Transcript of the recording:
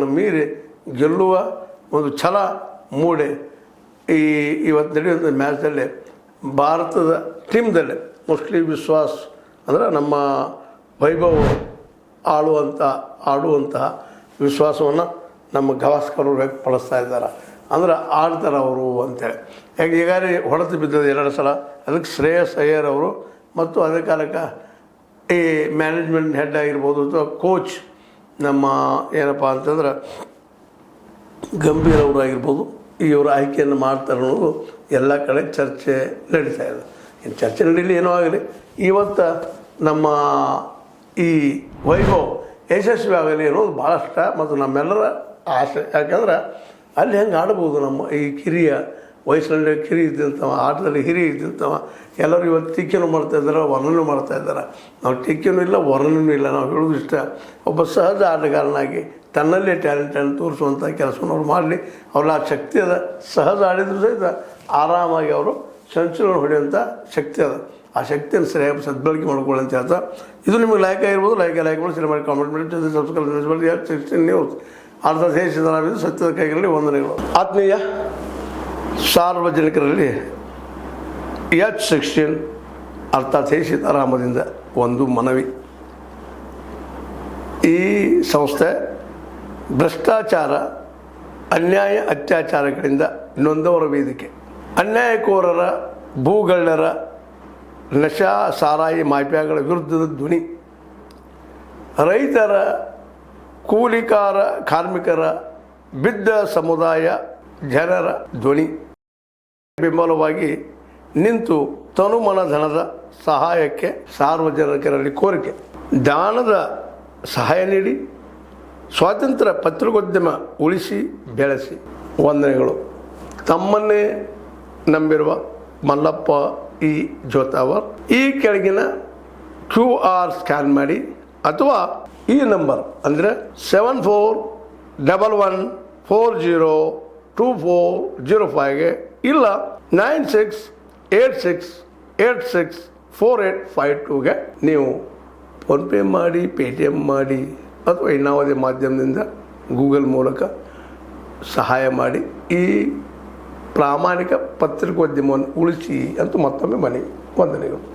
ಪ್ರತಿಕೂಲತೆಗಳನ್ನು ಮೀರಿ ಗೆಲ್ಲುವ ಒಂದು ಛಲ ಮೂಡಿ ಇವತ್ತು ನಡೆಯುವಂಥ ಮ್ಯಾಚ್ದಲ್ಲಿ ಭಾರತದ ಟೀಮ್ದಲ್ಲಿ ಮೋಸ್ಟ್ಲಿ ವಿಶ್ವಾಸ್ ಅಂದರೆ ನಮ್ಮ ವೈಭವ್ ಆಡುವಂತಹ ವಿಶ್ವಾಸವನ್ನು ನಮ್ಮ ಗವಾಸ್ಕರ್ ವ್ಯಕ್ತಪಡಿಸ್ತಾ ಇದ್ದಾರೆ. ಅಂದ್ರೆ ಆಡ್ತಾರೆ ಅವರು ಅಂತೇಳಿ. ಯಾಕೆ ಈಗಾಗಲೇ ಹೊಡೆತು ಬಿದ್ದದ್ದು 2 ಸಲ. ಅದಕ್ಕೆ ಶ್ರೇಯಸ್ ಅಯ್ಯರ್ ಅವರು ಮತ್ತು ಅದೇ ಕಾಲಕ್ಕೆ ಈ ಮ್ಯಾನೇಜ್ಮೆಂಟ್ ಹೆಡ್ ಆಗಿರ್ಬೋದು ಅಥವಾ ಕೋಚ್ ನಮ್ಮ ಏನಪ್ಪ ಅಂತಂದ್ರೆ ಗಂಭೀರ್ ಅವರು ಆಗಿರ್ಬೋದು, ಇವರು ಆಯ್ಕೆಯನ್ನು ಮಾಡ್ತಾರೆ ಅನ್ನೋದು ಎಲ್ಲ ಕಡೆ ಚರ್ಚೆ ನಡೀತಾ ಇದೆ. ಇನ್ನು ಚರ್ಚೆ ನಡೀಲಿ ಏನೋ ಆಗಲಿ, ಇವತ್ತು ನಮ್ಮ ಈ ವೈಭವ್ ಯಶಸ್ವಿ ಆಗಲಿ ಅನ್ನೋದು ಭಾಳಷ್ಟ ಮತ್ತು ನಮ್ಮೆಲ್ಲರ ಆಸೆ. ಯಾಕಂದ್ರೆ ಅಲ್ಲಿ ಹೆಂಗೆ ಆಡ್ಬೋದು ನಮ್ಮ ಈ ಕಿರಿಯ ವಯಸ್ಸಿನಲ್ಲಿ ಕಿರಿ ಇದ್ದಂಥವ, ಆಟದಲ್ಲಿ ಹಿರಿಯ ಇದ್ದಂಥವ ಎಲ್ಲರೂ ಇವತ್ತು ಟೀಕೆನೂ ಮಾಡ್ತಾಯಿದ್ದಾರೆ, ವರ್ಣನೂ ಮಾಡ್ತಾಯಿದ್ದಾರೆ. ನಾವು ಟೀಕೆನೂ ಇಲ್ಲ, ವರ್ಣನೂ ಇಲ್ಲ. ನಾವು ಹೇಳೋದು ಇಷ್ಟ, ಒಬ್ಬ ಸಹಜ ಆಟಗಾರನಾಗಿ ತನ್ನಲ್ಲೇ ಟ್ಯಾಲೆಂಟನ್ನು ತೋರಿಸುವಂಥ ಕೆಲಸವನ್ನು ಅವ್ರು ಮಾಡಲಿ. ಅವ್ರ ಆ ಶಕ್ತಿ ಅದ. ಸಹಜ ಆಡಿದ್ರು ಸಹಿತ ಆರಾಮಾಗಿ ಅವರು ಸಂಚಲನ ಹೊಡೆಯುವಂಥ ಶಕ್ತಿ ಅದ. ಆ ಶಕ್ತಿಯನ್ನು ಸರಿಯಾಗಿ ಸದ್ಬಳಕೆ ಮಾಡ್ಕೊಳ್ಳಿ ಅಂತ ಹೇಳ್ತಾ, ಇದು ನಿಮಗೆ ಲೈಕ್ ಆಗಿರ್ಬೋದು. ಲೈಕ್ ಮಾಡಿ ಶೇರ್ ಮಾಡಿ, ಕಾಮೆಂಟ್ ಮಾಡಿ, ಸಬ್ಸ್ಕ್ರೈಬ್ ನ್ಯೂಸ್ ಅರ್ಥಾತ್ ದೇಶದ ಸತ್ಯದ ಕೈಗಳಲ್ಲಿ ವಂದನೆಗಳು. ಆತ್ಮೀಯ ಸಾರ್ವಜನಿಕರಲ್ಲಿ H16 ಅರ್ಥಾತ್ ಸೀತಾರಾಮದಿಂದ ಒಂದು ಮನವಿ. ಈ ಸಂಸ್ಥೆ ಭ್ರಷ್ಟಾಚಾರ, ಅನ್ಯಾಯ, ಅತ್ಯಾಚಾರಗಳಿಂದ ನೊಂದವರ ವೇದಿಕೆ. ಅನ್ಯಾಯಕೋರರ, ಭೂಗಳ್ಳರ, ನಶಾ ಸಾರಾಯಿ ಮಾಫಿಯಾಗಳ ವಿರುದ್ಧದ ಧ್ವನಿ. ರೈತರ, ಕೂಲಿಕಾರ, ಕಾರ್ಮಿಕರ, ಬಿದ್ದ ಸಮುದಾಯ ಜನರ ಧ್ವನಿ. ಬೆಂಬಲವಾಗಿ ನಿಂತು ತನುಮನ ಧನದ ಸಹಾಯಕ್ಕೆ ಸಾರ್ವಜನಿಕರಲ್ಲಿ ಕೋರಿಕೆ. ದಾನದ ಸಹಾಯ ನೀಡಿ ಸ್ವಾತಂತ್ರ್ಯ ಪತ್ರಿಕೋದ್ಯಮ ಉಳಿಸಿ ಬೆಳೆಸಿ. ವಂದನೆಗಳು. ತಮ್ಮನ್ನೇ ನಂಬಿರುವ ಮಲ್ಲಪ್ಪ ಇ ಜೋತಾವರ್. ಈ ಕೆಳಗಿನ QR ಸ್ಕ್ಯಾನ್ ಮಾಡಿ ಅಥವಾ ಈ ನಂಬರ್ ಅಂದರೆ 7411402405ಗೆ ಇಲ್ಲ 9686864852ಗೆ ನೀವು ಫೋನ್ಪೇ ಮಾಡಿ, ಪೇಟಿಎಮ್ ಮಾಡಿ ಅಥವಾ ಇನ್ನಾವುದೇ ಮಾಧ್ಯಮದಿಂದ ಗೂಗಲ್ ಮೂಲಕ ಸಹಾಯ ಮಾಡಿ ಈ ಪ್ರಾಮಾಣಿಕ ಪತ್ರಿಕೋದ್ಯಮವನ್ನು ಉಳಿಸಿ ಅಂತ ಮತ್ತೊಮ್ಮೆ ಮನವಿ. ವಂದನೆಗಳು.